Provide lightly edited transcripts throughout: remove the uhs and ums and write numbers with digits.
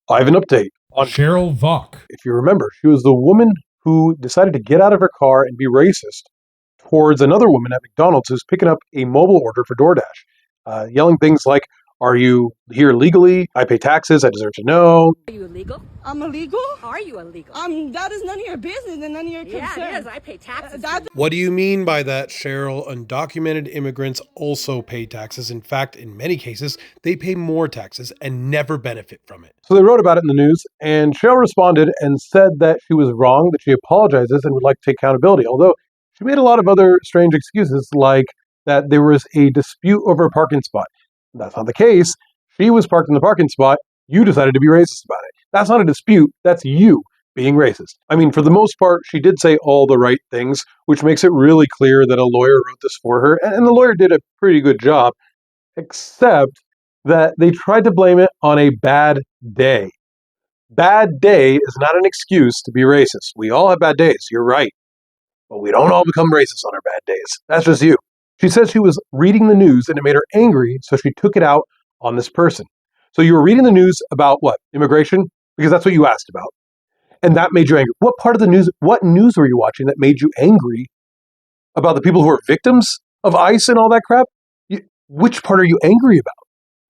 I have an update on, Cheryl Vauk. if you remember, she was the woman who decided to get out of her car and be racist towards another woman at McDonald's who's picking up a mobile order for DoorDash, yelling things like, "Are you here legally? I pay taxes. I deserve to know." Are you illegal? I'm illegal? Are you illegal? That is none of your business and none of your concern. Yeah, it is. I pay taxes. What do you mean by that, Cheryl? Undocumented immigrants also pay taxes. In fact, in many cases, they pay more taxes and never benefit from it. So they wrote about it in the news, and Cheryl responded and said that she was wrong, that she apologizes and would like to take accountability. Although she made a lot of other strange excuses, like that there was a dispute over a parking spot. That's not the case. She was parked in the parking spot. You decided to be racist about it. That's not a dispute. That's you being racist. I mean, for the most part, she did say all the right things, which makes it really clear that a lawyer wrote this for her. And the lawyer did a pretty good job, except that they tried to blame it on a bad day. Bad day is not an excuse to be racist. We all have bad days. You're right. But we don't all become racist on our bad days. That's just you. She says she was reading the news and it made her angry, so she took it out on this person. So you were reading the news about what? Immigration? Because that's what you asked about. And that made you angry. What part of the news, what news were you watching that made you angry about the people who are victims of ICE and all that crap? Which part are you angry about?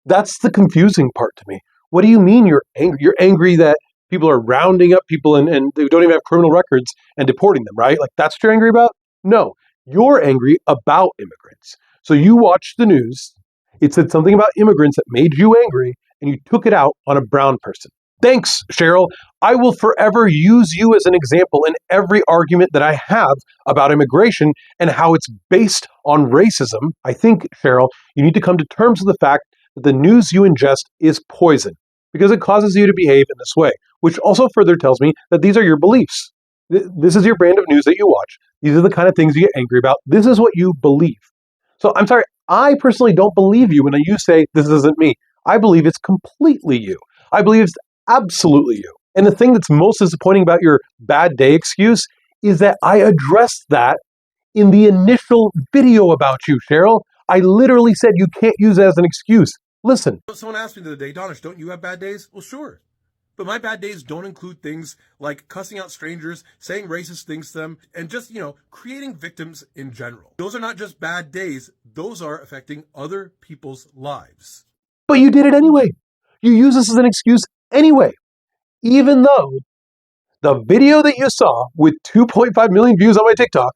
That's the confusing part to me. What do you mean you're angry? You're angry that people are rounding up people and they don't even have criminal records and deporting them, right? Like that's what you're angry about? No, you're angry about immigrants. So you watched the news. It said something about immigrants that made you angry and you took it out on a brown person. Thanks, Cheryl. I will forever use you as an example in every argument that I have about immigration and how it's based on racism. I think, Cheryl, you need to come to terms with the fact that the news you ingest is poison because it causes you to behave in this way, which also further tells me that these are your beliefs. This is your brand of news that you watch. These are the kind of things you get angry about. This is what you believe. So I'm sorry, I personally don't believe you when you say this isn't me. I believe it's completely you. I believe it's absolutely you. And the thing that's most disappointing about your bad day excuse is that I addressed that in the initial video about you, Cheryl. I literally said you can't use it as an excuse. Listen. Someone asked me the other day, Donish, don't you have bad days? Well, sure. But my bad days don't include things like cussing out strangers, saying racist things to them, and just, creating victims in general. Those are not just bad days. Those are affecting other people's lives. But you did it anyway. You use this as an excuse anyway. Even though the video that you saw with 2.5 million views on my TikTok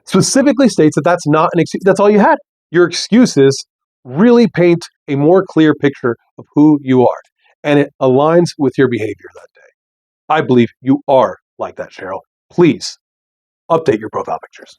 specifically states that that's not an excuse. That's all you had. Your excuses really paint a more clear picture of who you are. And it aligns with your behavior that day. I believe you are like that, Cheryl. Please update your profile pictures.